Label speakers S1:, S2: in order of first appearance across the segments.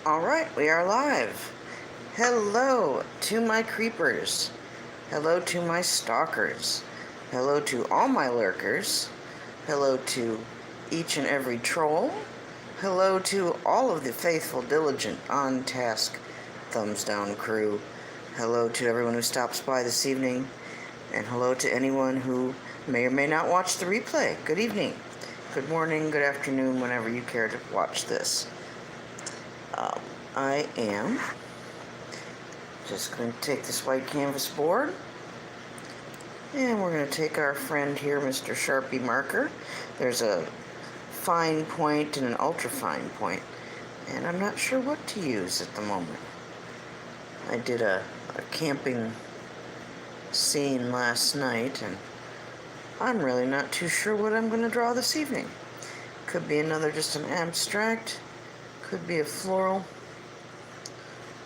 S1: All right, we are live. Hello to my creepers. Hello to my stalkers. Hello to all my lurkers. Hello to each and every troll. Hello to all of the faithful, diligent, on task, thumbs down crew. Hello to everyone who stops by this evening. And hello to anyone who may or may not watch the replay. Good evening, good morning, good afternoon, whenever you care to watch this. I am just going to take this white canvas board and we're going to take our friend here, Mr. Sharpie marker. There's a fine point and an ultra fine point, and I'm not sure what to use at the moment. I did a camping scene last night and I'm really not too sure what I'm going to draw this evening. Could be just an abstract, could be a floral.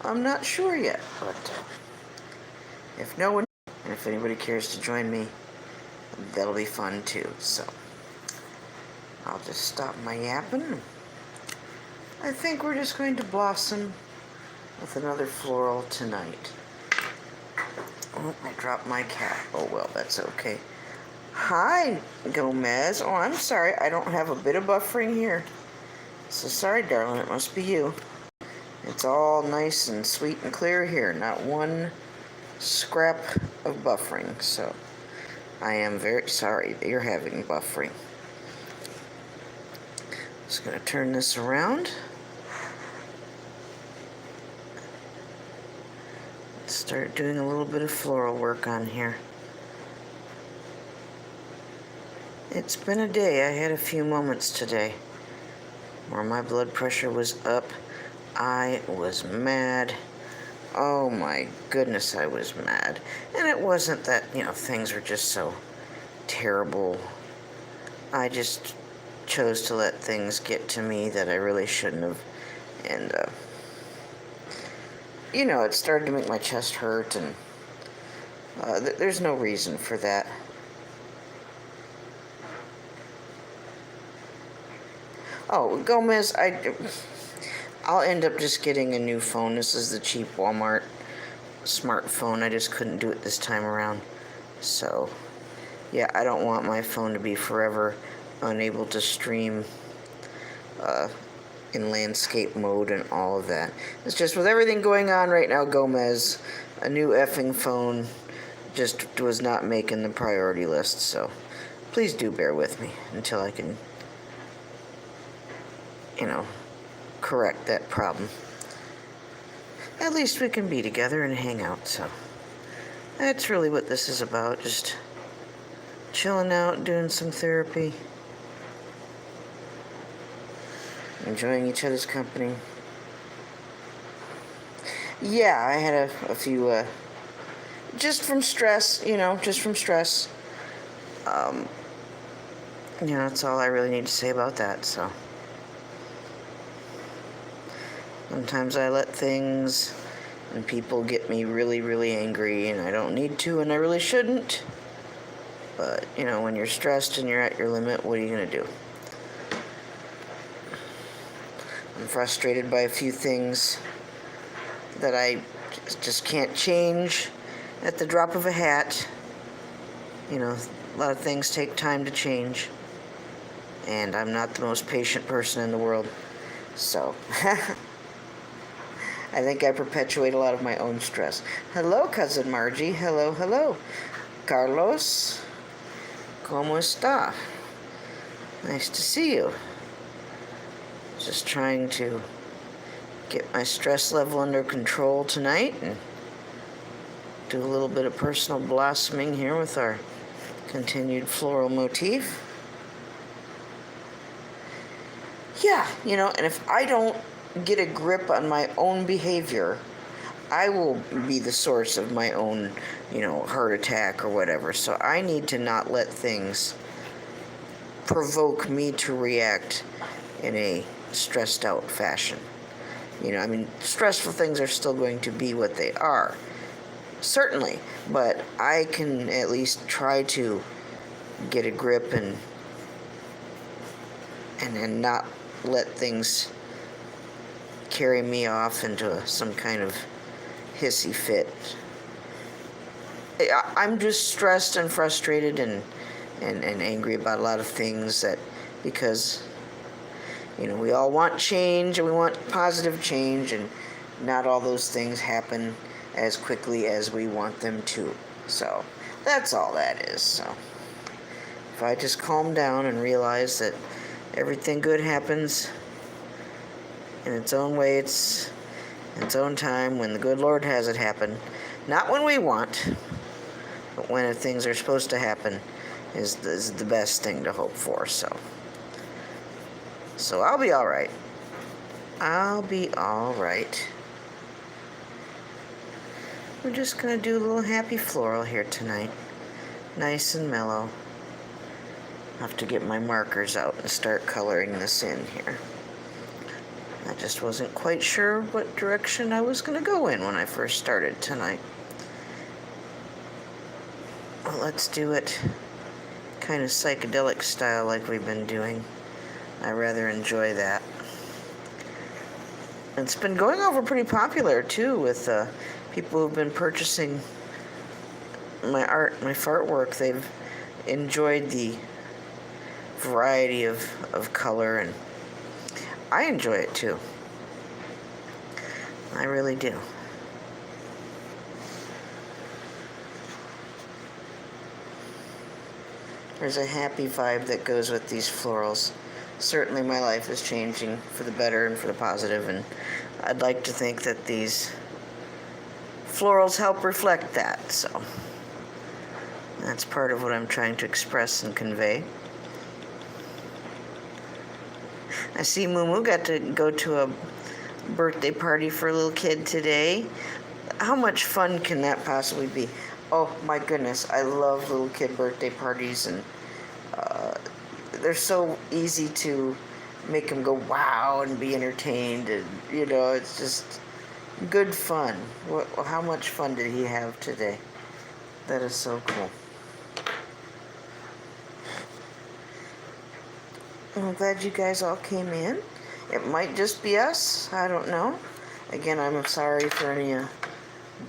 S1: I'm not sure yet, but if anybody cares to join me, that'll be fun too. So I'll just stop my yapping. I think we're just going to blossom with another floral tonight. Oh, I dropped my cap. Oh well, that's okay. Hi, Gomez. Oh, I'm sorry. I don't have a bit of buffering here. So sorry, darling. It must be you. It's all nice and sweet and clear here. Not one scrap of buffering. So I am very sorry that you're having buffering. Just going to turn this around. Start doing a little bit of floral work on here. It's been a day. I had a few moments today where my blood pressure was up. I was mad. Oh my goodness, I was mad. And it wasn't that, things were just so terrible. I just chose to let things get to me that I really shouldn't have. And, it started to make my chest hurt, and there's no reason for that. Oh, Gomez, I'll end up just getting a new phone. This is the cheap Walmart smartphone. I just couldn't do it this time around. So, yeah, I don't want my phone to be forever unable to stream in landscape mode and all of that. It's just with everything going on right now, Gomez, a new effing phone just was not making the priority list. So, please do bear with me until I can, correct that problem. At least we can be together and hang out, so that's really what this is about, just chilling out, doing some therapy, enjoying each other's company. Yeah, I had a few, just from stress, that's all I really need to say about that, so. Sometimes I let things and people get me really, really angry, and I don't need to, and I really shouldn't. But, when you're stressed and you're at your limit, what are you going to do? I'm frustrated by a few things that I just can't change at the drop of a hat. A lot of things take time to change, and I'm not the most patient person in the world. So, I think I perpetuate a lot of my own stress. Hello, Cousin Margie. Hello, hello. Carlos, ¿cómo está? Nice to see you. Just trying to get my stress level under control tonight and do a little bit of personal blossoming here with our continued floral motif. Yeah, and if I don't get a grip on my own behavior, I will be the source of my own, heart attack or whatever. So I need to not let things provoke me to react in a stressed out fashion. Stressful things are still going to be what they are, certainly, but I can at least try to get a grip and not let things carry me off into some kind of hissy fit. I'm just stressed and frustrated and angry about a lot of things that because we all want change and we want positive change, and not all those things happen as quickly as we want them to. So that's all that is. So if I just calm down and realize that everything good happens in its own way, it's in its own time, when the good Lord has it happen, not when we want, but when things are supposed to happen, is the best thing to hope for. So I'll be all right. I'll be all right. We're just going to do a little happy floral here tonight. Nice and mellow. I'll have to get my markers out and start coloring this in here. I just wasn't quite sure what direction I was going to go in when I first started tonight. Well, let's do it kind of psychedelic style like we've been doing. I rather enjoy that. It's been going over pretty popular too with people who've been purchasing my art, my fart work. They've enjoyed the variety of color, and I enjoy it too. I really do. There's a happy vibe that goes with these florals. Certainly my life is changing for the better and for the positive, and I'd like to think that these florals help reflect that. So that's part of what I'm trying to express and convey. I see Moo got to go to a birthday party for a little kid today. How much fun can that possibly be? Oh my goodness, I love little kid birthday parties, and they're so easy to make them go wow and be entertained, and it's just good fun. How much fun did he have today? That is so cool. I'm glad you guys all came in. It might just be us. I don't know. Again, I'm sorry for any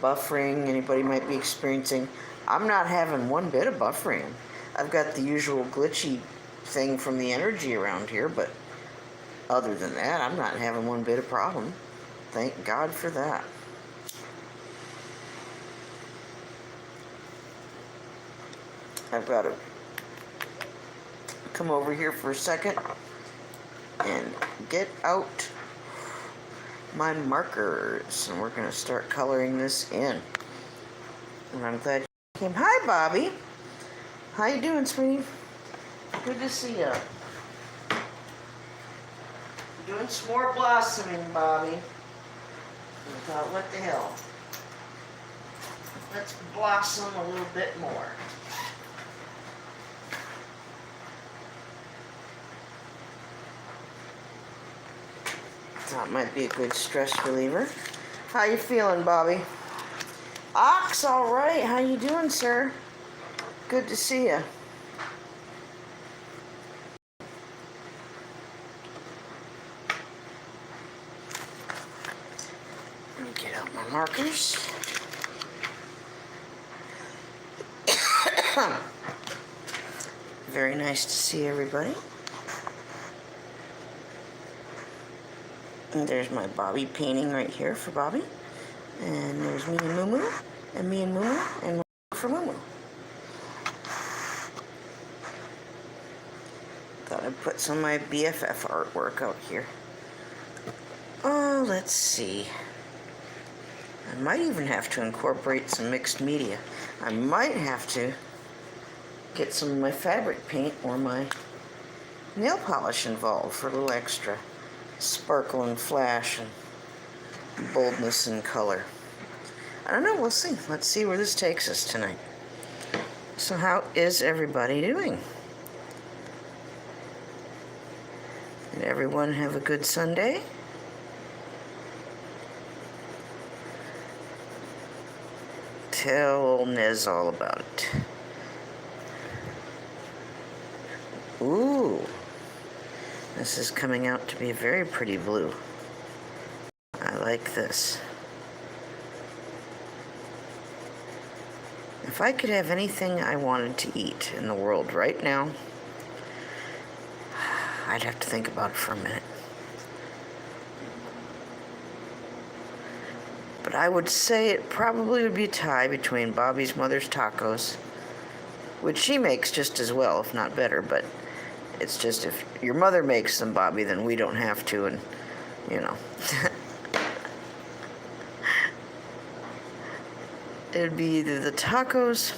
S1: buffering anybody might be experiencing. I'm not having one bit of buffering. I've got the usual glitchy thing from the energy around here, but other than that, I'm not having one bit of problem. Thank God for that. I've got to come over here for a second and get out my markers, and we're going to start coloring this in. And I'm glad you came. Hi, Bobby. How you doing, sweetie? Good to see you. Doing some more blossoming, Bobby. I thought, what the hell? Let's blossom a little bit more. That might be a good stress reliever. How you feeling, Bobby? Ox, all right. How you doing, sir? Good to see you. Let me get out my markers. Very nice to see everybody. And there's my Bobby painting right here for Bobby. And there's me and Moo, and me and Moo, and for Moo. Thought I'd put some of my BFF artwork out here. Oh, let's see. I might even have to incorporate some mixed media. I might have to get some of my fabric paint or my nail polish involved for a little extra sparkle and flash and boldness and color. I don't know, we'll see. Let's see where this takes us tonight. So how is everybody doing? Did everyone have a good Sunday? Tell old Nez all about it. Ooh, this is coming out to be a very pretty blue. like this. If I could have anything I wanted to eat in the world right now, I'd have to think about it for a minute. But I would say it probably would be a tie between Bobby's Mother's Tacos, which she makes just as well, if not better, but it's just if your mother makes them, Bobby, then we don't have to, and, you know. It'd be either the tacos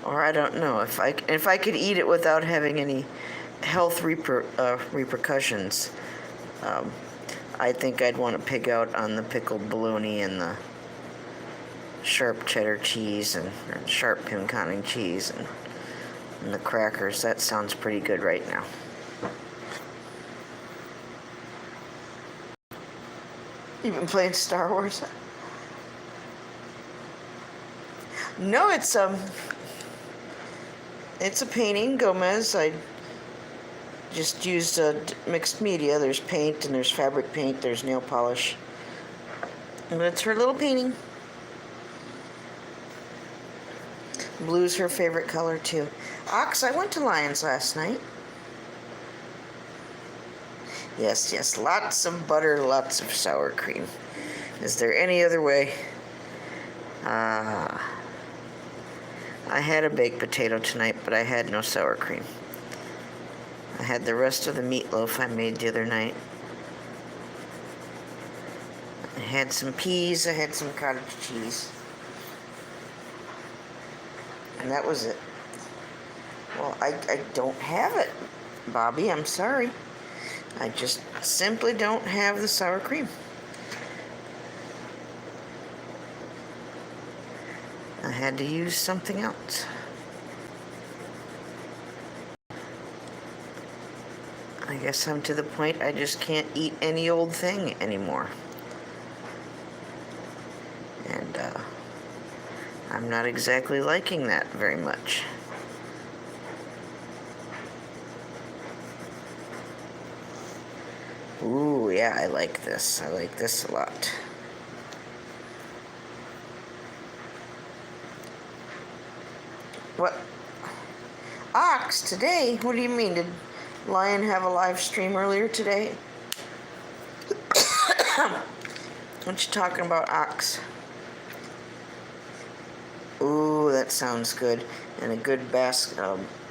S1: or I don't know, if I could eat it without having any health repercussions, I think I'd want to pig out on the pickled bologna and the sharp cheddar cheese and sharp pinconning cheese and the crackers. That sounds pretty good right now. You been playing Star Wars? No, it's a painting, Gomez. I just used mixed media. There's paint and there's fabric paint. There's nail polish. But it's her little painting. Blue's her favorite color too. Ox, I went to Lions last night. Yes, lots of butter, lots of sour cream. Is there any other way? I had a baked potato tonight, but I had no sour cream. I had the rest of the meatloaf I made the other night. I had some peas, I had some cottage cheese. And that was it. Well, I don't have it, Bobby, I'm sorry. I just simply don't have the sour cream. I had to use something else. I guess I'm to the point I just can't eat any old thing anymore. And I'm not exactly liking that very much. Ooh, yeah, I like this. I like this a lot. What? Ox, today? What do you mean? Did Lion have a live stream earlier today? What you talking about, Ox? Ooh, that sounds good. And a good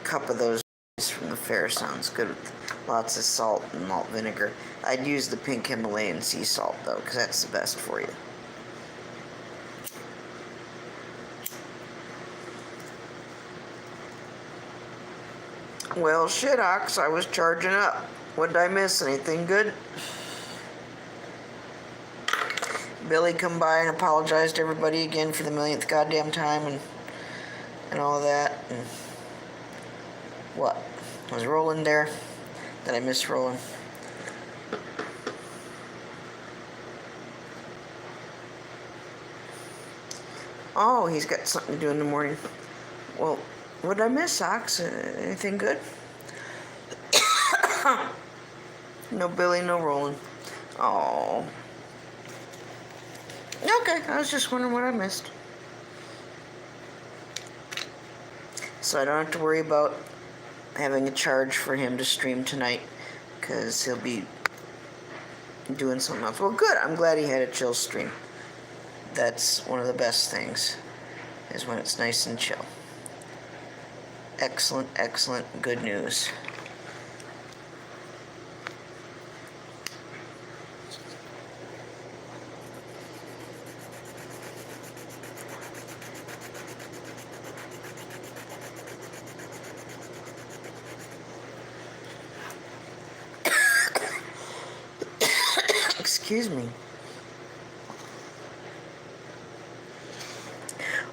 S1: cup of those from the fair sounds good with lots of salt and malt vinegar. I'd use the pink Himalayan sea salt, though, because that's the best for you. Well, shit, Ox, I was charging up. What did I miss? Anything good? Billy come by and apologized to everybody again for the millionth goddamn time and all of that. And what? Was Roland there? Did I miss Roland? Oh, he's got something to do in the morning. Well, what did I miss, Ox? Anything good? No Billy, no Roland. Oh. Okay, I was just wondering what I missed. So I don't have to worry about having a charge for him to stream tonight, because he'll be doing something else. Well, good. I'm glad he had a chill stream. That's one of the best things, is when it's nice and chill. Excellent, excellent, good news. Excuse me.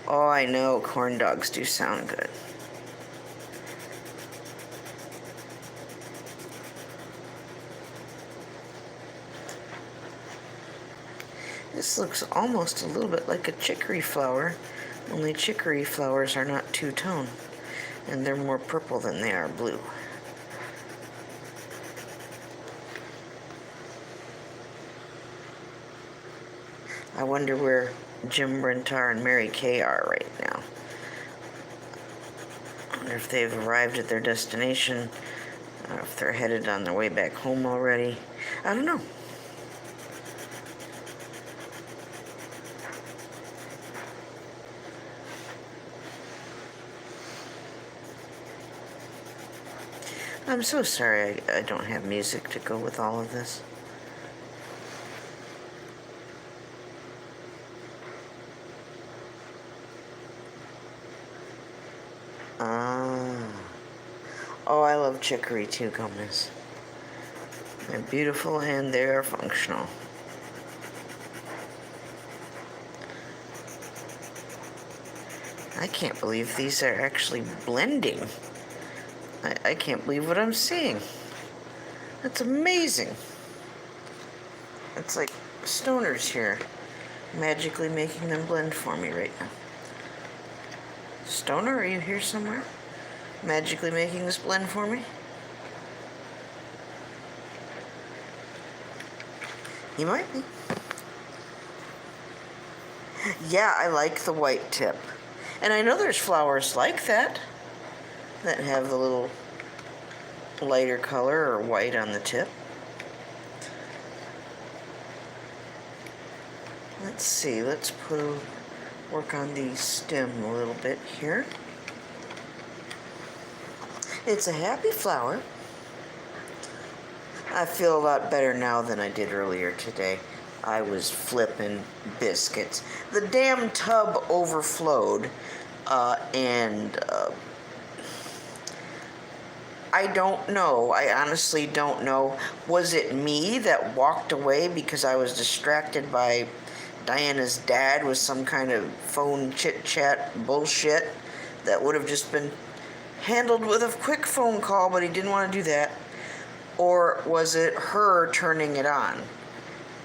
S1: Oh, I know, corn dogs do sound good. This looks almost a little bit like a chicory flower, only chicory flowers are not two-tone, and they're more purple than they are blue. I wonder where Jim Brentar and Mary Kay are right now. I wonder if they've arrived at their destination, if they're headed on their way back home already. I don't know. I'm so sorry I don't have music to go with all of this. Oh, I love chicory too, gummies. They're beautiful and they're functional. I can't believe these are actually blending. I can't believe what I'm seeing. That's amazing. It's like stoners here magically making them blend for me right now. Stoner, are you here somewhere? Magically making this blend for me? He might be. Yeah, I like the white tip. And I know there's flowers like that have the little lighter color or white on the tip. Let's see, let's work on the stem a little bit here. It's a happy flower. I feel a lot better now than I did earlier today. I was flipping biscuits. The damn tub overflowed, and I don't know. I honestly don't know. Was it me that walked away because I was distracted by Diana's dad with some kind of phone chit-chat bullshit that would have just been handled with a quick phone call, but he didn't want to do that? Or was it her turning it on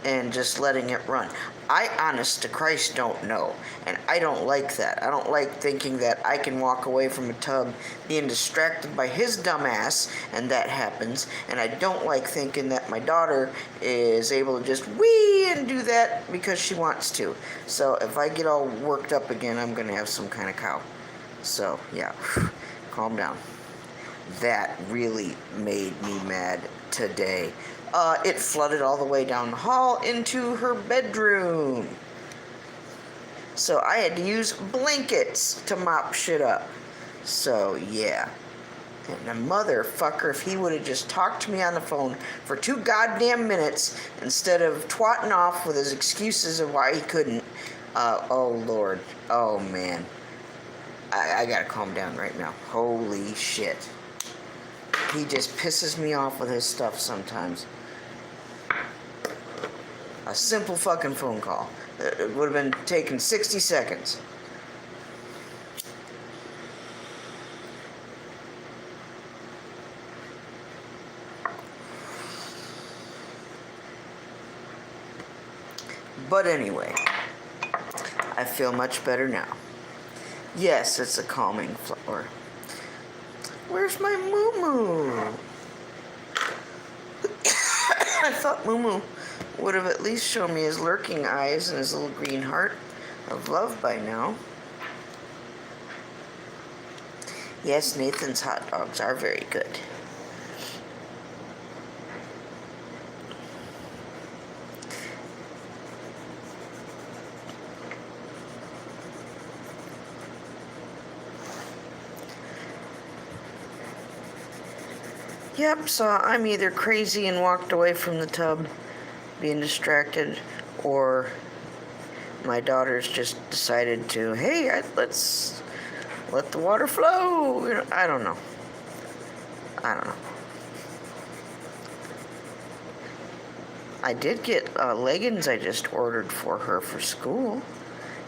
S1: and just letting it run? I, honest to Christ, don't know. And I don't like that. I don't like thinking that I can walk away from a tub being distracted by his dumb ass, and that happens. And I don't like thinking that my daughter is able to just wee and do that because she wants to. So if I get all worked up again, I'm going to have some kind of cow. So, yeah, calm down. That really made me mad today. It flooded all the way down the hall into her bedroom. So I had to use blankets to mop shit up. So, yeah. And the motherfucker, if he would have just talked to me on the phone for 2 goddamn minutes instead of twatting off with his excuses of why he couldn't. Oh, Lord. Oh, man. I gotta calm down right now. Holy shit. He just pisses me off with his stuff sometimes. A simple fucking phone call. It would have been taken 60 seconds. But anyway, I feel much better now. Yes, it's a calming flower. Where's my moo-moo? I thought Moo-Moo would have at least shown me his lurking eyes and his little green heart of love by now. Yes, Nathan's hot dogs are very good. Yep, so I'm either crazy and walked away from the tub being distracted, or my daughter's just decided to, hey, let's let the water flow. You know, I don't know. I did get leggings I just ordered for her for school.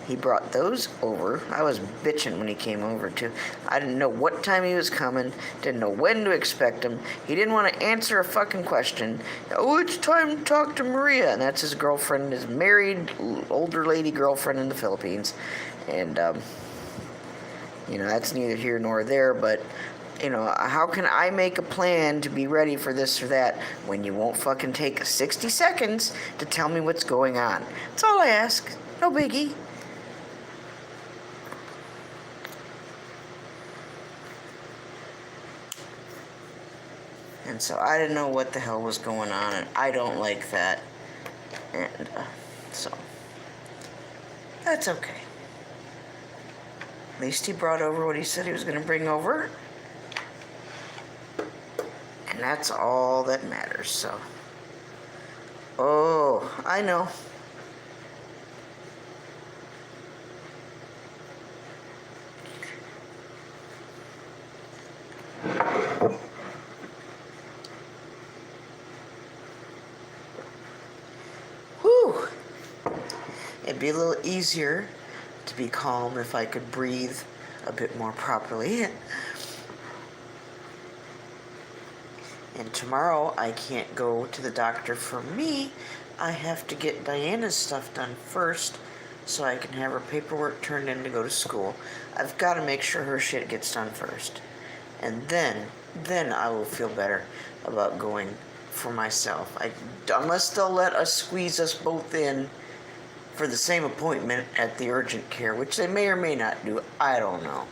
S1: He brought those over. I was bitching when he came over, too. I didn't know what time he was coming. Didn't know when to expect him. He didn't want to answer a fucking question. Oh, it's time to talk to Maria. And that's his girlfriend, his married, older lady girlfriend in the Philippines. And, you know, that's neither here nor there. But how can I make a plan to be ready for this or that when you won't fucking take 60 seconds to tell me what's going on? That's all I ask. No biggie. And so I didn't know what the hell was going on, and I don't like that. And so that's okay. At least he brought over what he said he was going to bring over. And that's all that matters, so. Oh, I know. Whew. It'd be a little easier to be calm if I could breathe a bit more properly. And tomorrow I can't go to the doctor for me. I have to get Diana's stuff done first so I can have her paperwork turned in to go to school. I've got to make sure her shit gets done first. And then I will feel better about going for myself. Unless they'll let us squeeze us both in for the same appointment at the urgent care, which they may or may not do. I don't know.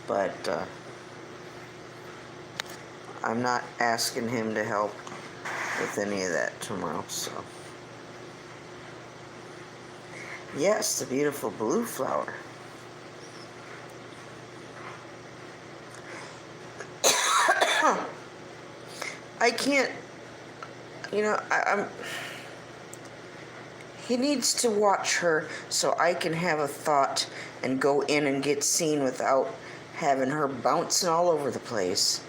S1: But I'm not asking him to help with any of that tomorrow, so. Yes, the beautiful blue flower. I can't, he needs to watch her so I can have a thought and go in and get seen without having her bouncing all over the place.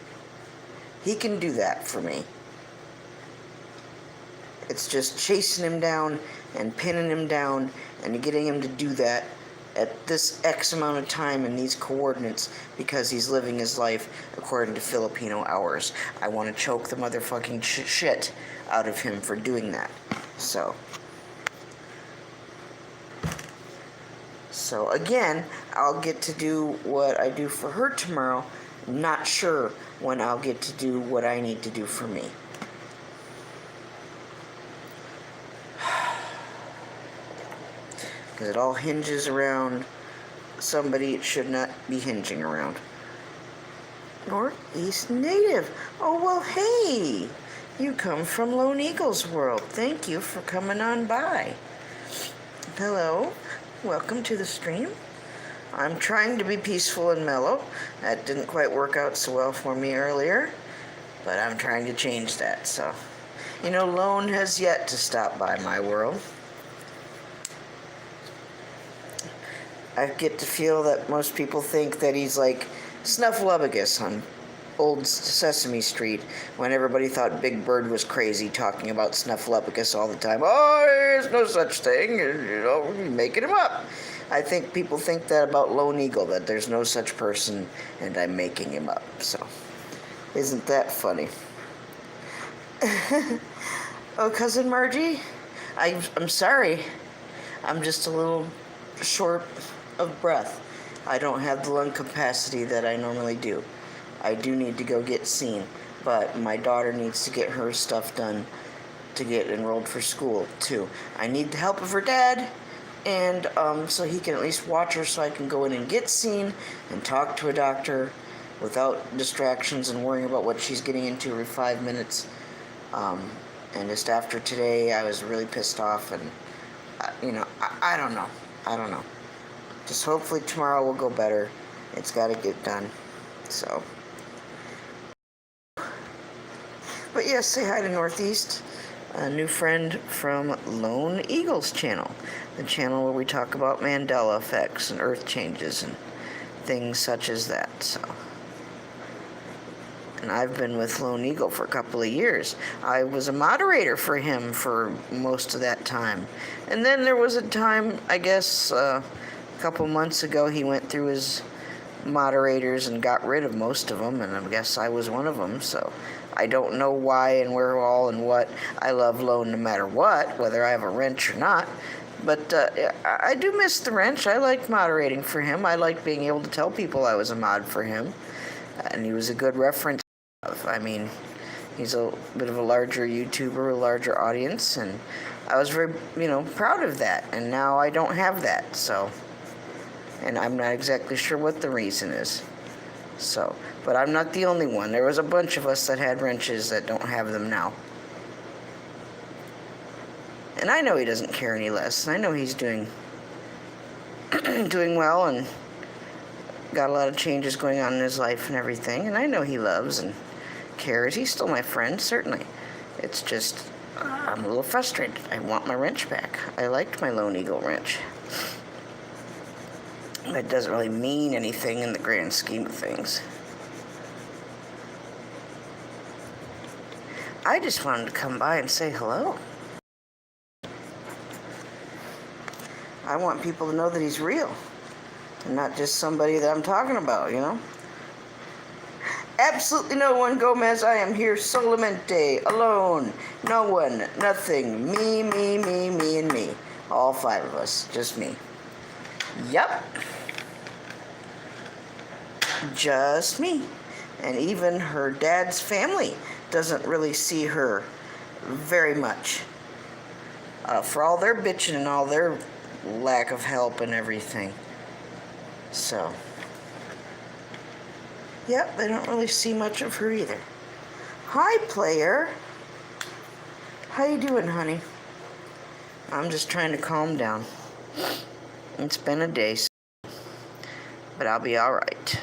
S1: He can do that for me. It's just chasing him down and pinning him down and getting him to do that at this X amount of time in these coordinates because he's living his life according to Filipino hours. I want to choke the motherfucking shit out of him for doing that. So again, I'll get to do what I do for her tomorrow. Not sure when I'll get to do what I need to do for me. Because it all hinges around somebody it should not be hinging around. Northeast Native. Oh, well, hey. You come from Lone Eagle's world. Thank you for coming on by. Hello. Welcome to the stream. I'm trying to be peaceful and mellow. That didn't quite work out so well for me earlier, but I'm trying to change that, so. Lone has yet to stop by my world. I get to feel that most people think that he's like Snuffleupagus on Old Sesame Street when everybody thought Big Bird was crazy talking about Snuffleupagus all the time. Oh, there's no such thing, you're making him up. I think people think that about Lone Eagle, that there's no such person and I'm making him up. So, isn't that funny? Oh, Cousin Margie, I'm sorry. I'm just a little short of breath. I don't have the lung capacity that I normally do. I do need to go get seen, but my daughter needs to get her stuff done to get enrolled for school too. I need the help of her dad, and so he can at least watch her so I can go in and get seen and talk to a doctor without distractions and worrying about what she's getting into every 5 minutes. And just after today, I was really pissed off, and I don't know. Just hopefully tomorrow will go better. It's got to get done. So. But yes, say hi to Northeast, a new friend from Lone Eagle's channel, the channel where we talk about Mandela effects and earth changes and things such as that. So. And I've been with Lone Eagle for a couple of years. I was a moderator for him for most of that time. And then there was a time, I guess, a couple months ago, he went through his moderators and got rid of most of them, and I guess I was one of them, so I don't know why and where all and what. I love Lone no matter what, whether I have a wrench or not. But I do miss the wrench. I like moderating for him. I like being able to tell people I was a mod for him. and he was a good reference. I mean, he's a bit of a larger YouTuber, a larger audience, and I was very, proud of that. And now I don't have that, so, and I'm not exactly sure what the reason is. So, but I'm not the only one. There was a bunch of us that had wrenches that don't have them now. And I know he doesn't care any less. And I know he's doing well and got a lot of changes going on in his life and everything. And I know he loves and cares. He's still my friend, certainly. It's just, I'm a little frustrated. I want my wrench back. I liked my Lone Eagle wrench. It doesn't really mean anything in the grand scheme of things. I just wanted to come by and say hello. I want people to know that he's real and not just somebody that I'm talking about, Absolutely no one, Gomez. I am here solamente, alone. No one, nothing. Me, and me. All 5 of us, just me. Yep. Just me. And even her dad's family doesn't really see her very much. For all their bitching and all their lack of help and everything. So, yep, they don't really see much of her either. Hi, player. How you doing, honey? I'm just trying to calm down. It's been a day, but I'll be all right.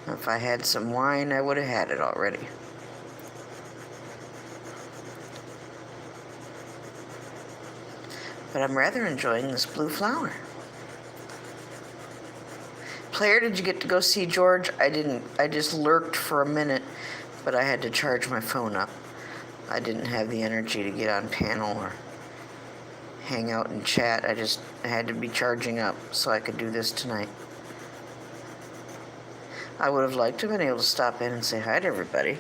S1: If I had some wine, I would have had it already. But I'm rather enjoying this blue flower. Player, did you get to go see George? I didn't. I just lurked for a minute, but I had to charge my phone up. I didn't have the energy to get on panel or hang out and chat. I had to be charging up so I could do this tonight. I would have liked to have been able to stop in and say hi to everybody.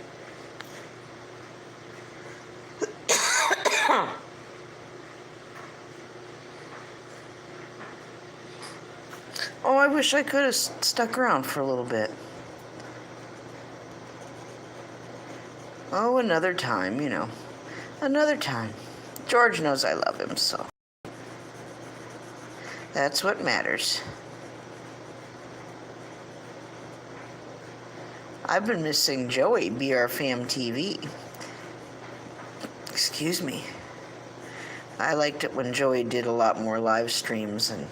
S1: Oh, I wish I could have stuck around for a little bit. Oh, another time, Another time. George knows I love him, so that's what matters. I've been missing Joey, BR Fam TV. Excuse me. I liked it when Joey did a lot more live streams and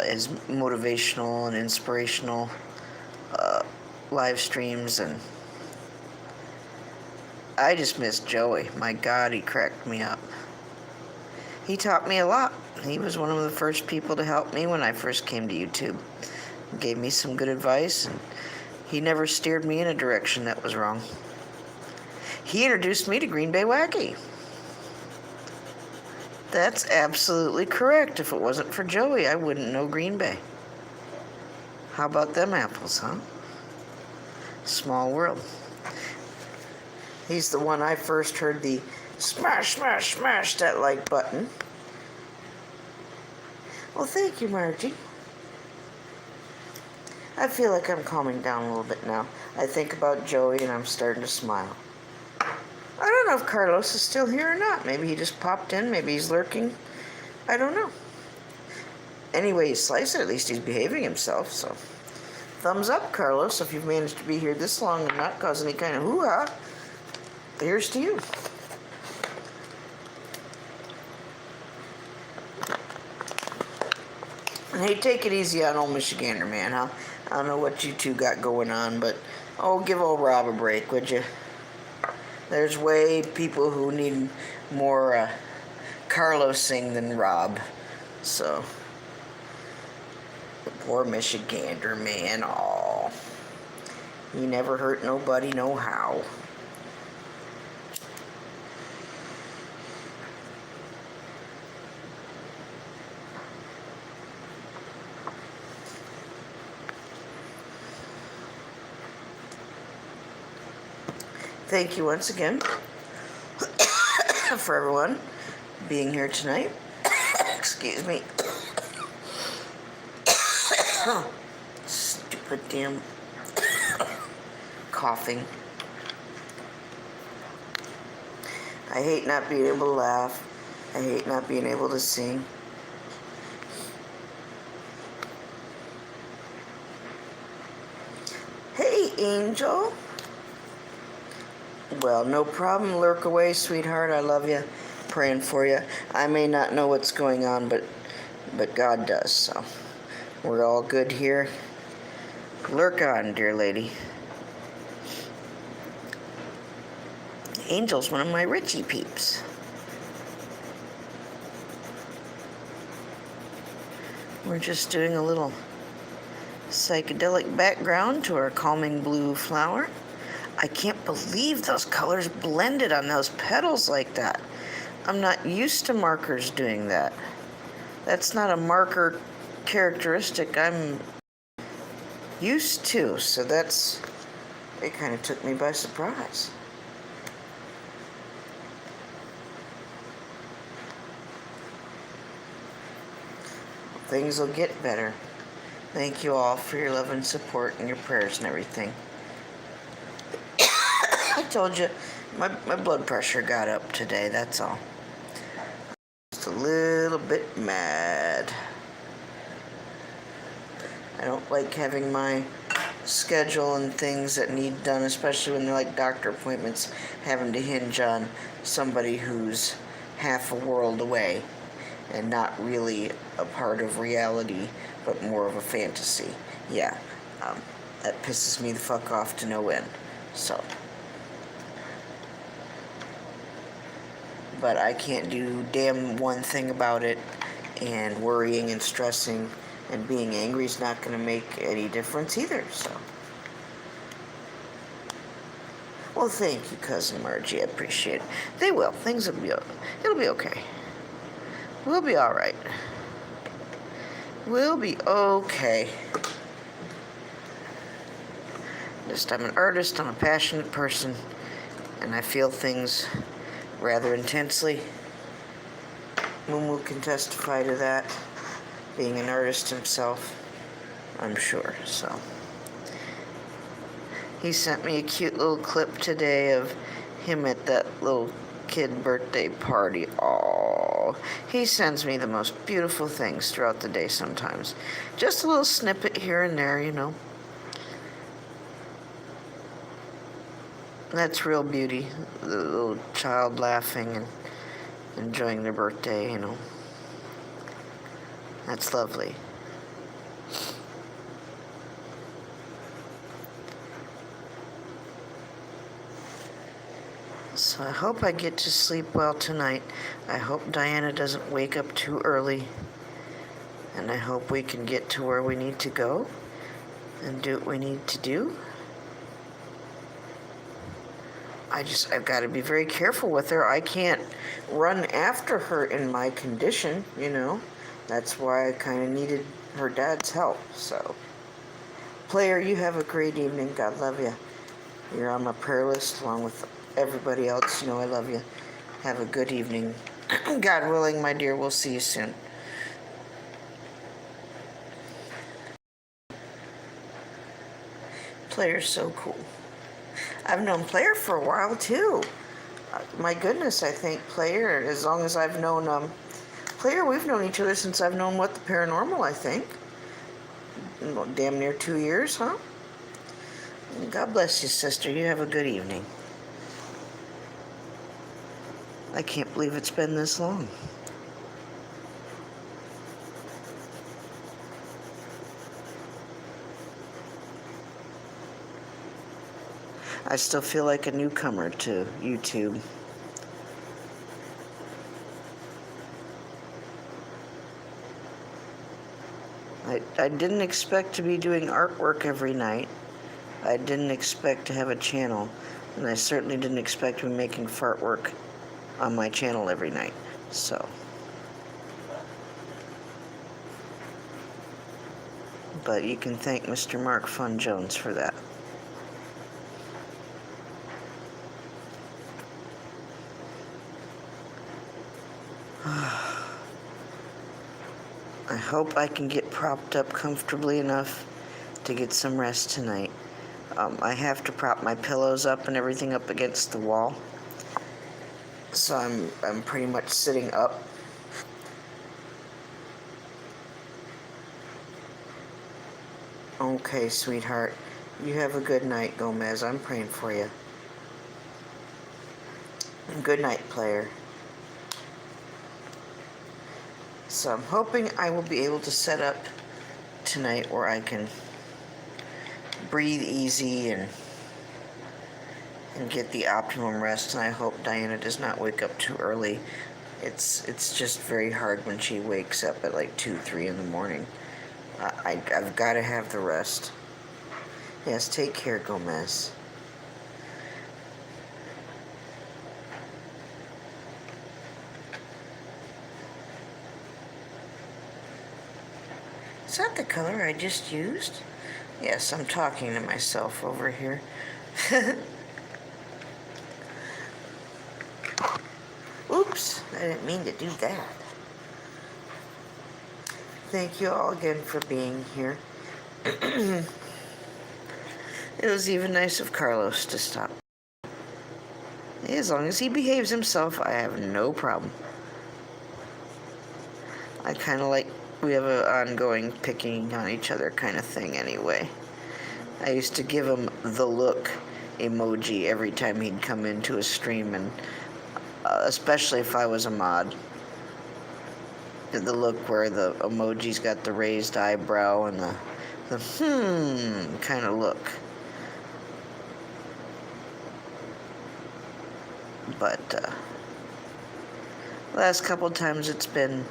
S1: his motivational and inspirational live streams, and I just miss Joey. My God, he cracked me up. He taught me a lot. He was one of the first people to help me when I first came to YouTube. He gave me some good advice, and he never steered me in a direction that was wrong. He introduced me to Green Bay Wacky. That's absolutely correct. If it wasn't for Joey, I wouldn't know Green Bay. How about them apples, huh? Small world. He's the one I first heard the smash, smash, smash that like button. Well, thank you, Margie. I feel like I'm calming down a little bit now. I think about Joey and I'm starting to smile. I don't know if Carlos is still here or not. Maybe he just popped in. Maybe he's lurking. I don't know. Anyway, you slice it, at least he's behaving himself, so. Thumbs up, Carlos, if you've managed to be here this long and not cause any kind of hoo-ha. Here's to you. And hey, take it easy on old Michigander, man, huh? I don't know what you two got going on, but, give old Rob a break, would you? There's way people who need more Carlosing than Rob. So, the poor Michigander, man. Aw. He never hurt nobody no how. Thank you once again for everyone being here tonight. Excuse me. Stupid damn coughing. I hate not being able to laugh. I hate not being able to sing. Hey, Angel. Well, no problem. Lurk away, sweetheart. I love you. Praying for you. I may not know what's going on, but God does. So we're all good here. Lurk on, dear lady. Angel's one of my Richie peeps. We're just doing a little psychedelic background to our calming blue flower. I can't believe those colors blended on those petals like that. I'm not used to markers doing that. That's not a marker characteristic I'm used to, so it kind of took me by surprise. Things will get better. Thank you all for your love and support and your prayers and everything. I told you, my blood pressure got up today, that's all. Just a little bit mad. I don't like having my schedule and things that need done, especially when they're like doctor appointments, having to hinge on somebody who's half a world away and not really a part of reality, but more of a fantasy. Yeah, that pisses me the fuck off to no end. So, but I can't do damn one thing about it, and worrying and stressing and being angry is not going to make any difference either. So, well, thank you, Cousin Margie. I appreciate it. They will. Things will be. It'll be okay. We'll be all right. We'll be okay. I'm an artist. I'm a passionate person, and I feel things rather intensely. Mumu can testify to that, being an artist himself, I'm sure. So he sent me a cute little clip today of him at that little kid birthday party. Oh, he sends me the most beautiful things throughout the day sometimes. Just a little snippet here and there, you know. That's real beauty. The little child laughing and enjoying their birthday, you know. That's lovely. So I hope I get to sleep well tonight. I hope Diana doesn't wake up too early. And I hope we can get to where we need to go and do what we need to do. I've got to be very careful with her. I can't run after her in my condition, you know. That's why I kind of needed her dad's help, so. Player, you have a great evening. God love you. You're on my prayer list along with everybody else. You know I love you. Have a good evening. God willing, my dear, we'll see you soon. Player's so cool. I've known Player for a while, too. My goodness, I think Player, as long as I've known Player, we've known each other since I've known What the Paranormal, I think. Damn near 2 years, huh? God bless you, sister. You have a good evening. I can't believe it's been this long. I still feel like a newcomer to YouTube. I didn't expect to be doing artwork every night. I didn't expect to have a channel. And I certainly didn't expect to be making fart work on my channel every night. So. But you can thank Mr. Mark Fun Jones for that. I hope I can get propped up comfortably enough to get some rest tonight. I have to prop my pillows up and everything up against the wall, so I'm pretty much sitting up. Okay, sweetheart. You have a good night, Gomez. I'm praying for you. Good night, player. So I'm hoping I will be able to set up tonight where I can breathe easy and get the optimum rest, and I hope Diana does not wake up too early. It's just very hard when she wakes up at like 2, 3 in the morning. I've got to have the rest. Yes, take care, Gomez. Is that the color I just used? Yes, I'm talking to myself over here. Oops, I didn't mean to do that. Thank you all again for being here. It was even nice of Carlos to stop. As long as he behaves himself, I have no problem. I kind of like, we have an ongoing picking on each other kind of thing anyway. I used to give him the look emoji every time he'd come into a stream, and especially if I was a mod. The look where the emoji's got the raised eyebrow and the kind of look. But last couple times it's been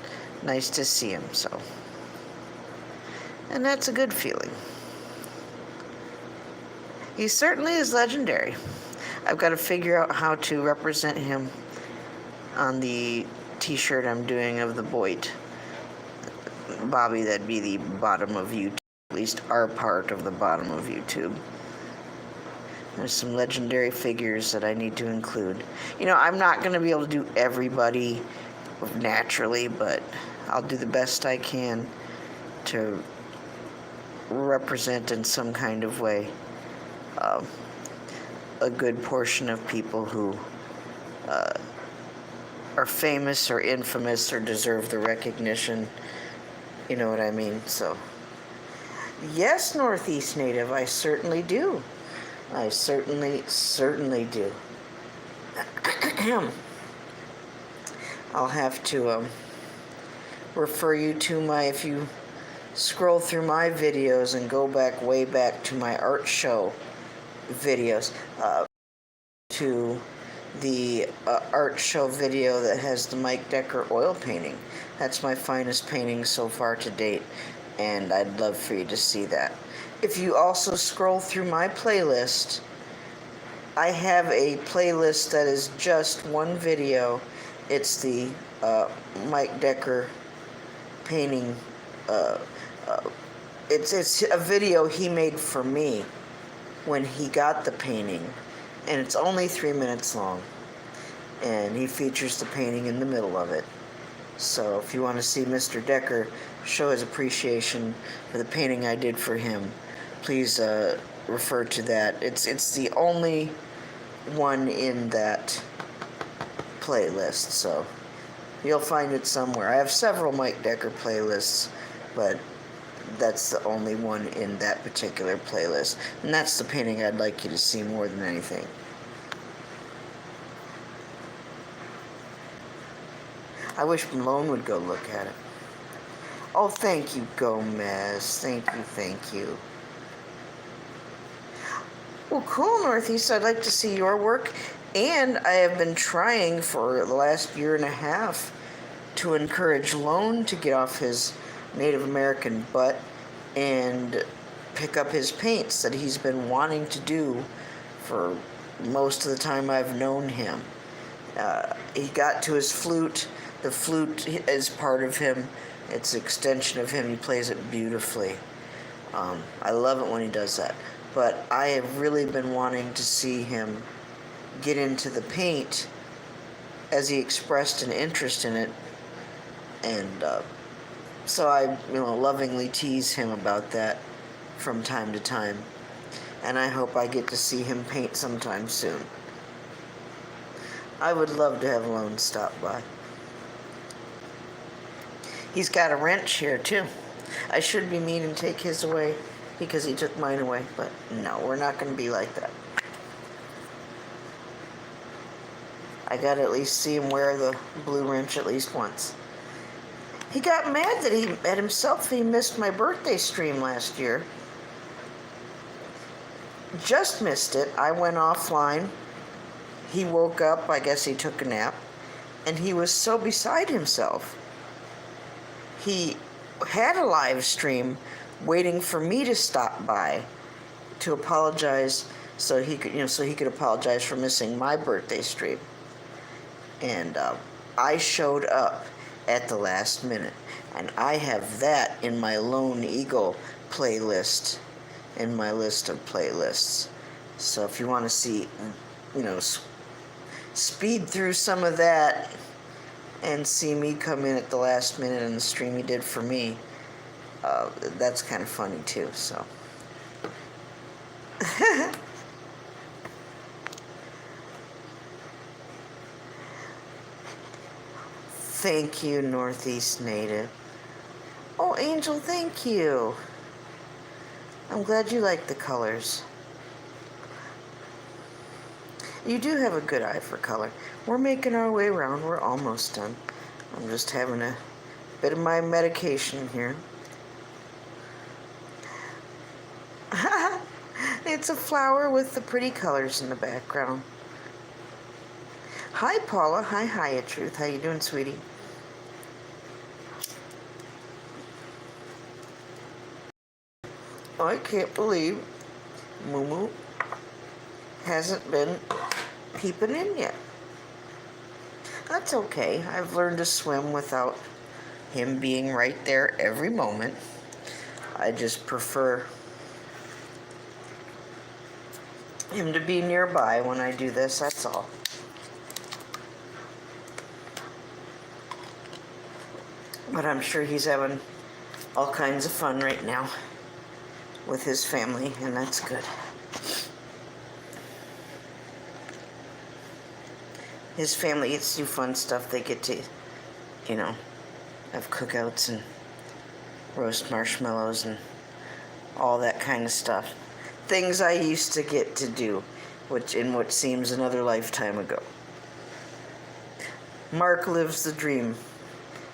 S1: nice to see him, so. And that's a good feeling. He certainly is legendary. I've got to figure out how to represent him on the t-shirt I'm doing of the Boit. Bobby, that'd be the bottom of YouTube, at least our part of the bottom of YouTube. There's some legendary figures that I need to include. You know, I'm not going to be able to do everybody naturally, but I'll do the best I can to represent in some kind of way a good portion of people who are famous or infamous or deserve the recognition. You know what I mean? So, yes, Northeast native, I certainly do. I certainly do. I'll have to refer you to if you scroll through my videos and go back way back to my art show videos, to the art show video that has the Mike Decker oil painting. That's my finest painting so far to date, and I'd love for you to see that. If you also scroll through my playlist, I have a playlist that is just one video. It's the Mike Decker painting. It's a video he made for me when he got the painting, and it's only 3 minutes long, and he features the painting in the middle of it. So if you want to see Mr. Decker show his appreciation for the painting I did for him, please refer to that. It's the only one in that playlist, so you'll find it somewhere. I have several Mike Decker playlists, but that's the only one in that particular playlist, and that's the painting I'd like you to see more than anything. I wish Malone would go look at it. Oh, thank you, Gomez. Thank you. Well, cool, Northeast. I'd like to see your work. And I have been trying for the last year and a half to encourage Lone to get off his Native American butt and pick up his paints that he's been wanting to do for most of the time I've known him. He got to his flute. The flute is part of him. It's an extension of him. He plays it beautifully. I love it when he does that. But I have really been wanting to see him get into the paint as he expressed an interest in it. And So I, lovingly tease him about that from time to time. And I hope I get to see him paint sometime soon. I would love to have Lone stop by. He's got a wrench here, too. I should be mean and take his away because he took mine away, but no, we're not going to be like that. I got to at least see him wear the blue wrench at least once. He got mad at himself. He missed my birthday stream last year. Just missed it. I went offline. He woke up. I guess he took a nap. And he was so beside himself. He had a live stream waiting for me to stop by to apologize so he could apologize for missing my birthday stream. And I showed up at the last minute, and I have that in my Lone Eagle playlist, in my list of playlists. So if you want to see, speed through some of that and see me come in at the last minute in the stream he did for me, that's kind of funny too, so. Thank you, Northeast Native. Oh, Angel, thank you. I'm glad you like the colors. You do have a good eye for color. We're making our way around. We're almost done. I'm just having a bit of my medication here. It's a flower with the pretty colors in the background. Hi, Paula. Hi, Truth. How you doing, sweetie? I can't believe Moo hasn't been peeping in yet. That's okay. I've learned to swim without him being right there every moment. I just prefer him to be nearby when I do this, that's all. But I'm sure he's having all kinds of fun right now with his family, and that's good. His family gets to do fun stuff. They get to, have cookouts and roast marshmallows and all that kind of stuff. Things I used to get to do, which seems another lifetime ago. Mark lives the dream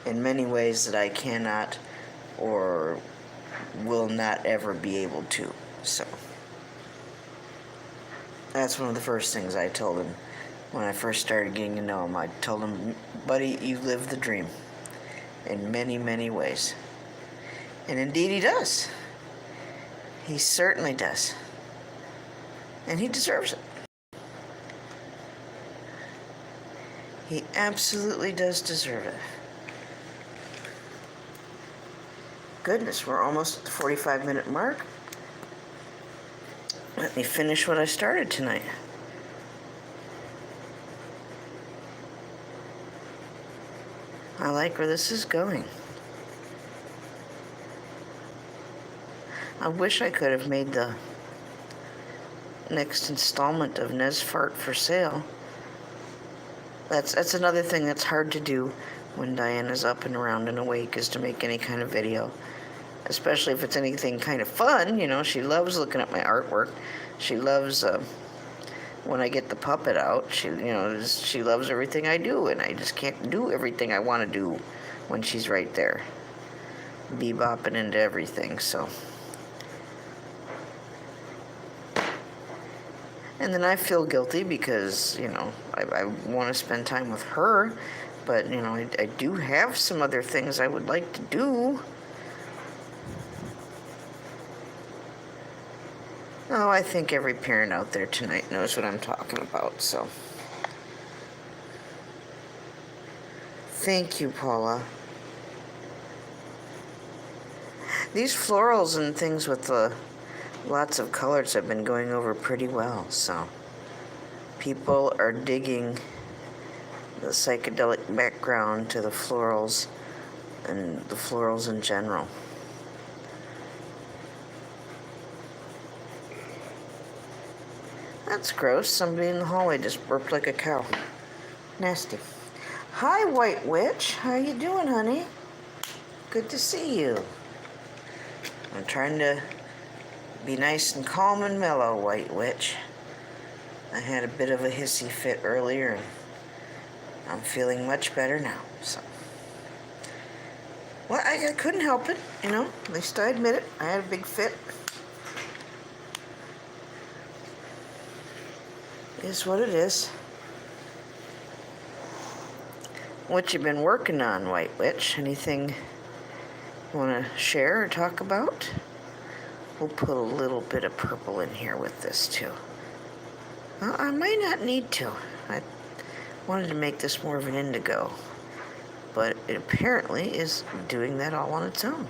S1: in many ways that I cannot or will not ever be able to. So that's one of the first things I told him when I first started getting to know him. I told him, buddy, you live the dream in many, many ways. And indeed he does. He certainly does. And he deserves it. He absolutely does deserve it. Goodness, we're almost at the 45-minute mark. Let me finish what I started tonight. I like where this is going. I wish I could have made the next installment of Nesfart for sale. That's another thing that's hard to do when Diana's up and around and awake, is to make any kind of video. Especially if it's anything kind of fun, she loves looking at my artwork. She loves when I get the puppet out. She loves everything I do, and I just can't do everything I want to do when she's right there, bebopping into everything, so. And then I feel guilty because, I want to spend time with her, but, I do have some other things I would like to do. Oh, I think every parent out there tonight knows what I'm talking about, so. Thank you, Paula. These florals and things with lots of colors have been going over pretty well, so. People are digging the psychedelic background to the florals and the florals in general. That's gross. Somebody in the hallway just burped like a cow. Nasty. Hi, White Witch. How you doing, honey? Good to see you. I'm trying to be nice and calm and mellow, White Witch. I had a bit of a hissy fit earlier, and I'm feeling much better now, so. Well, I couldn't help it, you know. At least I admit it. I had a big fit. It is what it is. What you been working on, White Witch? Anything you want to share or talk about? We'll put a little bit of purple in here with this, too. Well, I might not need to. I wanted to make this more of an indigo, but it apparently is doing that all on its own.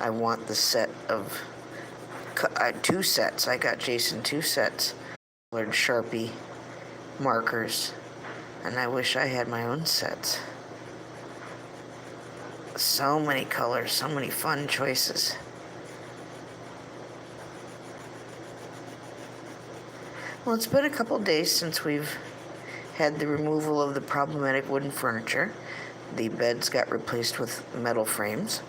S1: I want the set of 2 sets. I got Jason 2 sets, colored Sharpie markers, and I wish I had my own sets. So many colors, so many fun choices. Well, it's been a couple days since we've had the removal of the problematic wooden furniture. The beds got replaced with metal frames,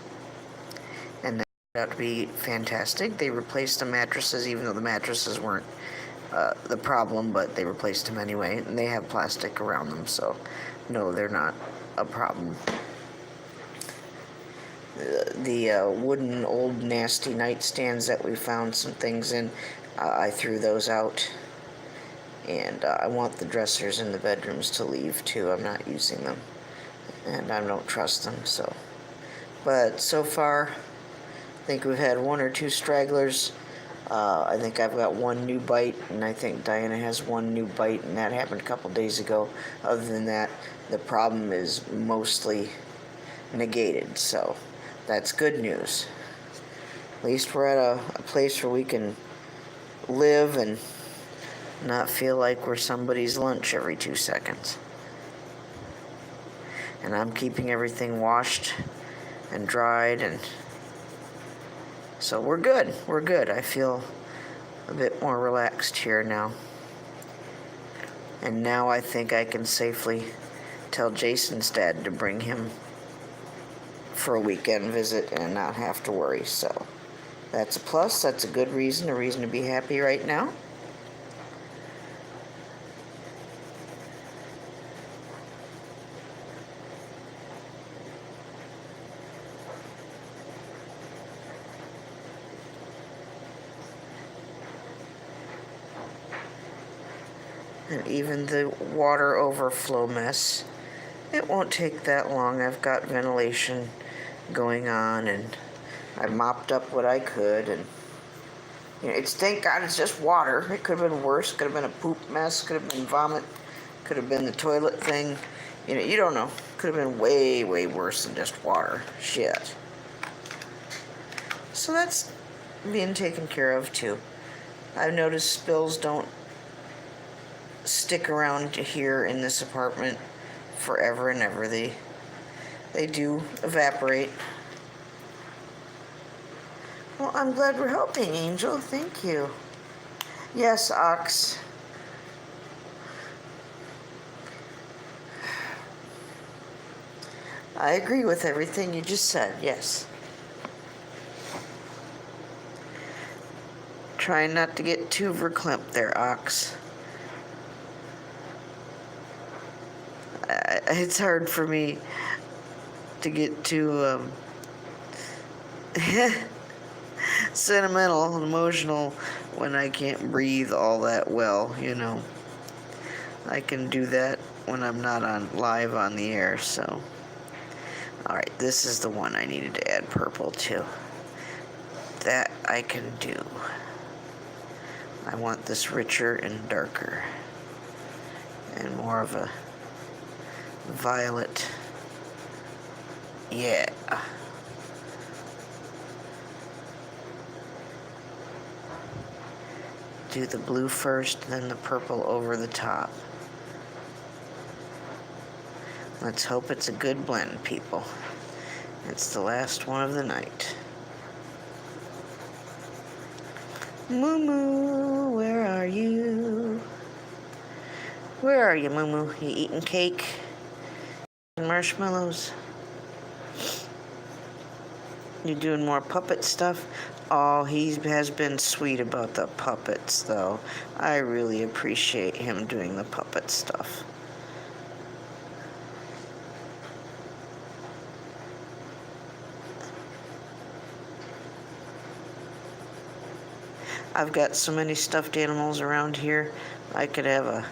S1: and that turned out to be fantastic. They replaced the mattresses, even though the mattresses weren't the problem, but they replaced them anyway, and they have plastic around them, so no, they're not a problem. The wooden old nasty nightstands that we found some things in, I threw those out. And I want the dressers in the bedrooms to leave too. I'm not using them, and I don't trust them, so. But so far, I think we've had 1 or 2 stragglers. I think I've got 1 new bite, and I think Diana has 1 new bite, and that happened a couple days ago. Other than that, the problem is mostly negated, so that's good news. At least we're at a place where we can live and not feel like we're somebody's lunch every 2 seconds. And I'm keeping everything washed and dried, and so we're good. We're good. I feel a bit more relaxed here now. And now I think I can safely tell Jason's dad to bring him for a weekend visit and not have to worry. So that's a plus. That's a good reason, a reason to be happy right now. And even the water overflow mess, it won't take that long. I've got ventilation going on, and I mopped up what I could, and you know, thank God it's just water. It could have been worse. Could have been a poop mess. Could have been vomit. Could have been the toilet thing. You know, you don't know. Could have been way, way worse than just water. Shit. So that's being taken care of too. I've noticed spills don't stick around here in this apartment forever and ever. They do evaporate. Well, I'm glad we're helping, Angel. Thank you. Yes, Ox. I agree with everything you just said, yes. Try not to get too verklempt there, Ox. It's hard for me to get too sentimental and emotional when I can't breathe all that well, you know. I can do that when I'm not live on the air, so. Alright, this is the one I needed to add purple to. That I can do. I want this richer and darker. And more of a violet. Yeah. Do the blue first, then the purple over the top. Let's hope it's a good blend, people. It's the last one of the night. Moo Moo, where are you? Where are you, Moo Moo? You eating cake and marshmallows? You doing more puppet stuff? Oh, he has been sweet about the puppets, though. I really appreciate him doing the puppet stuff. I've got so many stuffed animals around here. I could have a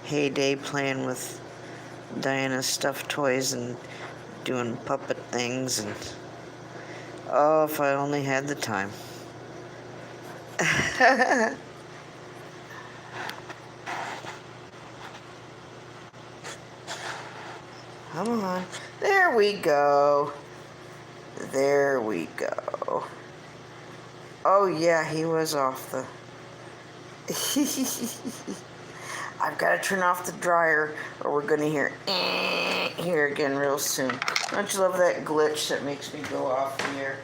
S1: heyday playing with Diana's stuffed toys and doing puppet things, and oh, if I only had the time. Come on. There we go. There we go. Oh yeah, he was off the... I've got to turn off the dryer or we're going to hear here again real soon. Don't you love that glitch that makes me go off the air?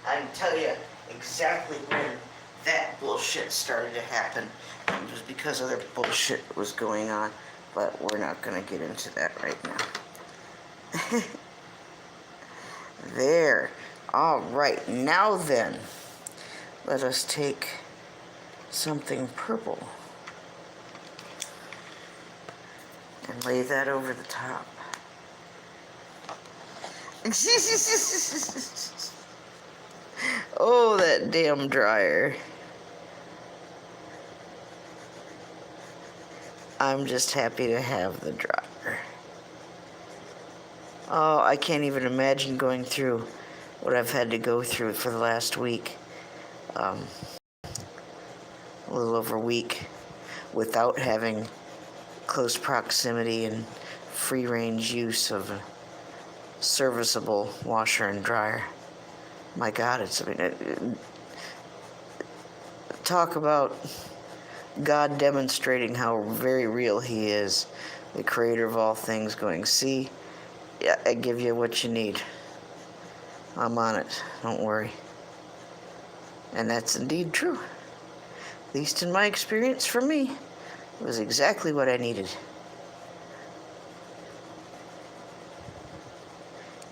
S1: I can tell you exactly when that bullshit started to happen. It was because other bullshit was going on, but we're not going to get into that right now. There. All right. Now then, let us take something purple and lay that over the top. Oh, that damn dryer. I'm just happy to have the dryer. Oh, I can't even imagine going through what I've had to go through for the last week. A little over a week without having close proximity and free range use of a serviceable washer and dryer. My God, talk about God demonstrating how very real He is, the creator of all things, going, see, yeah, I give you what you need. I'm on it, don't worry. And that's indeed true. At least in my experience, for me, it was exactly what I needed.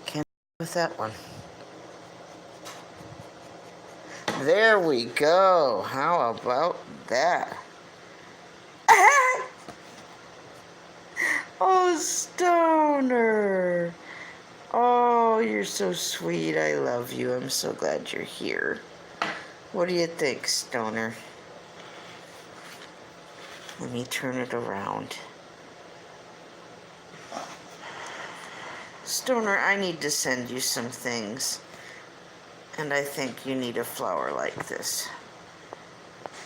S1: Can't with that one. There we go. How about that? Oh, Stoner. Oh, you're so sweet. I love you. I'm so glad you're here. What do you think, Stoner? Let me turn it around. Stoner, I need to send you some things. And I think you need a flower like this.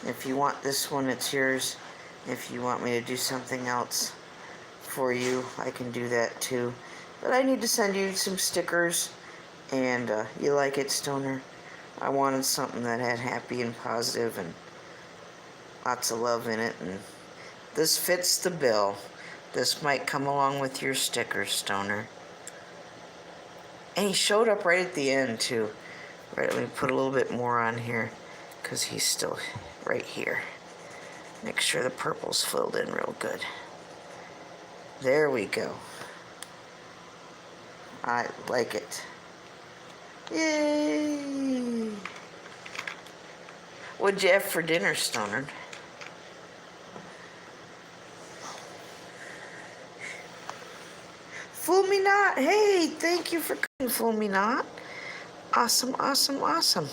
S1: If you want this one, it's yours. If you want me to do something else for you, I can do that too. But I need to send you some stickers. And you like it, Stoner? I wanted something that had happy and positive and lots of love in it. And this fits the bill. This might come along with your stickers, Stoner. And he showed up right at the end too. Right, let me put a little bit more on here because he's still right here. Make sure the purple's filled in real good. There we go. I like it. Yay! What'd you have for dinner, Stoner? Fool me not. Hey, thank you for coming, Fool me not. Awesome, awesome, awesome.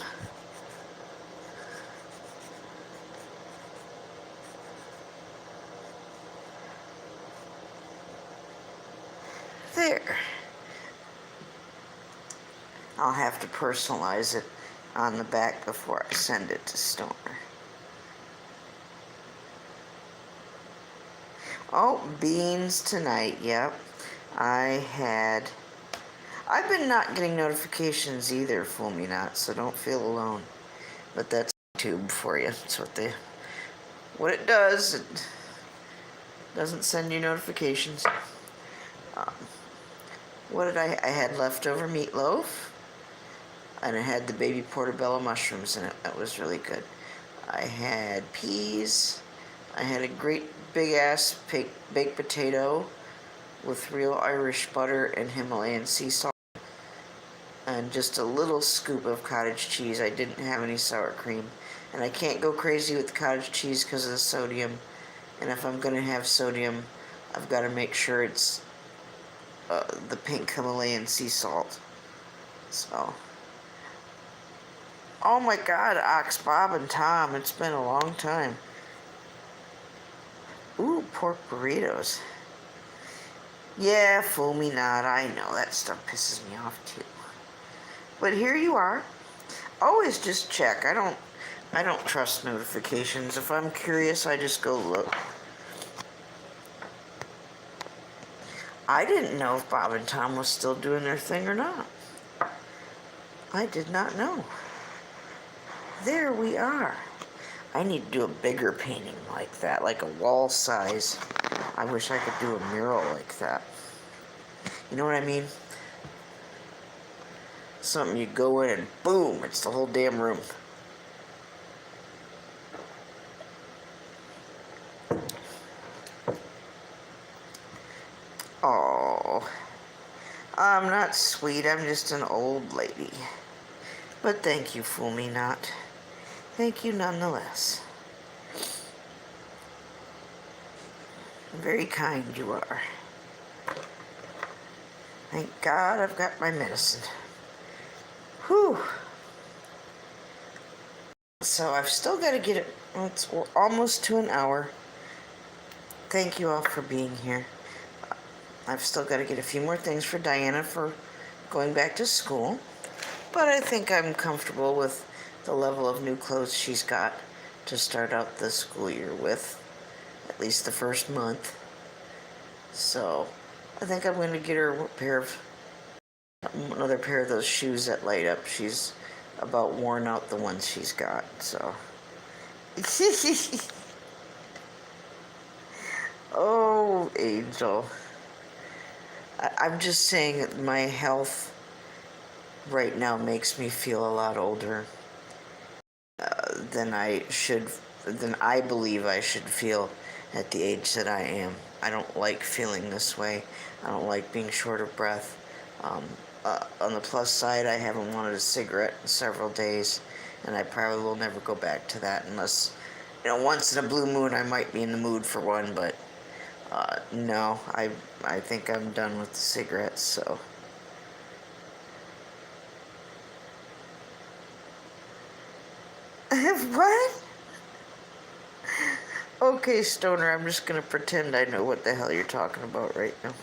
S1: There. I'll have to personalize it on the back before I send it to Stoner. Oh, beans tonight, yep. I've been not getting notifications either, fool me not, so don't feel alone. But that's YouTube for you. That's what it does. It doesn't send you notifications. Um, what did I had leftover meatloaf, and I had the baby portobello mushrooms in it. That was really good. I had peas. I had a great big ass baked potato with real Irish butter and Himalayan sea salt, and just a little scoop of cottage cheese. I didn't have any sour cream, and I can't go crazy with the cottage cheese because of the sodium. And if I'm gonna have sodium, I've got to make sure it's the pink Himalayan sea salt. So, oh my God, Ox Bob and Tom, it's been a long time. Ooh, pork burritos. Yeah, fool me not. I know that stuff pisses me off too. But here you are. Always just check. I don't trust notifications. If I'm curious, I just go look. I didn't know if Bob and Tom was still doing their thing or not. I did not know. There we are. I need to do a bigger painting like that, like a wall size. I wish I could do a mural like that. You know what I mean? Something you go in and boom, it's the whole damn room. Oh, I'm not sweet, I'm just an old lady. But thank you, fool me not. Thank you nonetheless. Very kind you are. Thank God I've got my medicine. Whew. So I've still got to get it. We're almost to an hour. Thank you all for being here. I've still got to get a few more things for Diana for going back to school. But I think I'm comfortable with the level of new clothes she's got to start out the school year with, at least the first month. So I think I'm going to get her another pair of those shoes that light up. She's about worn out the ones she's got, so. Oh, Angel. I'm just saying that my health right now makes me feel a lot older than I believe I should feel at the age that I am. I don't like feeling this way. I don't like being short of breath. On the plus side, I haven't wanted a cigarette in several days, and I probably will never go back to that unless, once in a blue moon I might be in the mood for one, but no, I think I'm done with the cigarettes, so. What? Okay, Stoner, I'm just gonna pretend I know what the hell you're talking about right now.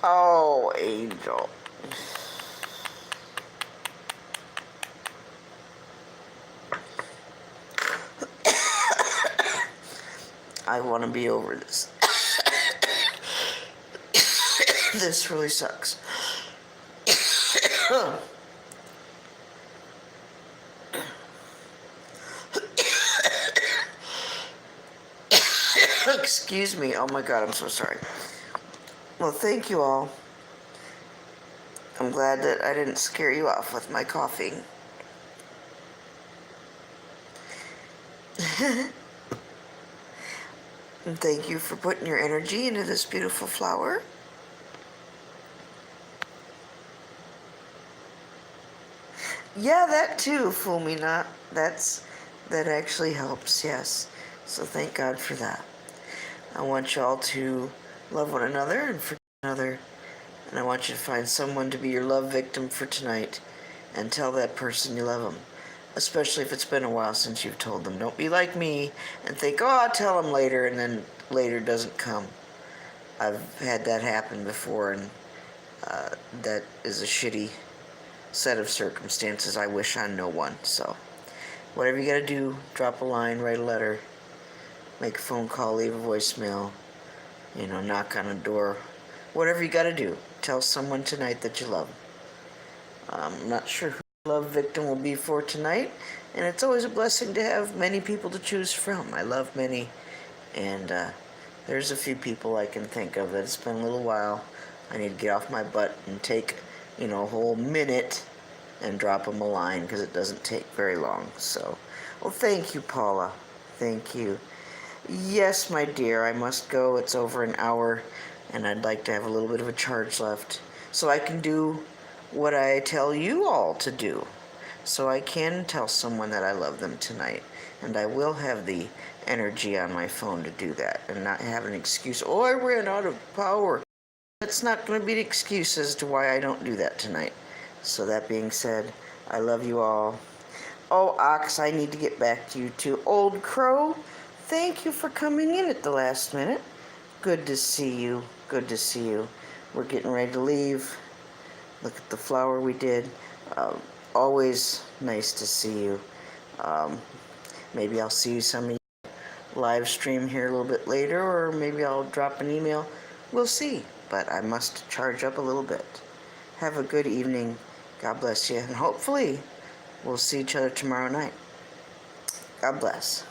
S1: Oh, Angel. I want to be over this. This really sucks. Excuse me. Oh my God, I'm so sorry. Well, thank you all. I'm glad that I didn't scare you off with my coughing. And thank you for putting your energy into this beautiful flower. Yeah, that too, fool me not. That actually helps, yes. So thank God for that. I want y'all to love one another and forgive one another. And I want you to find someone to be your love victim for tonight and tell that person you love them. Especially if it's been a while since you've told them. Don't be like me and think, oh, I'll tell them later, and then later doesn't come. I've had that happen before, and that is a shitty set of circumstances. I wish on no one. So whatever you gotta do, drop a line, write a letter, make a phone call, leave a voicemail, knock on a door. Whatever you got to do. Tell someone tonight that you love them. I'm not sure who the love victim will be for tonight, and it's always a blessing to have many people to choose from. I love many, and there's a few people I can think of that it's been a little while. I need to get off my butt and take, a whole minute and drop them a line because it doesn't take very long. So, well, thank you, Paula. Thank you. Yes, my dear, I must go. It's over an hour, and I'd like to have a little bit of a charge left so I can do what I tell you all to do. So I can tell someone that I love them tonight, and I will have the energy on my phone to do that and not have an excuse. Oh, I ran out of power. That's not going to be an excuse as to why I don't do that tonight. So that being said, I love you all. Oh, Ox, I need to get back to you too. Old Crow, thank you for coming in at the last minute. Good to see you. Good to see you. We're getting ready to leave. Look at the flower we did. Always nice to see you. Maybe I'll see you some of you live stream here a little bit later, or maybe I'll drop an email. We'll see. But I must charge up a little bit. Have a good evening. God bless you. And hopefully we'll see each other tomorrow night. God bless.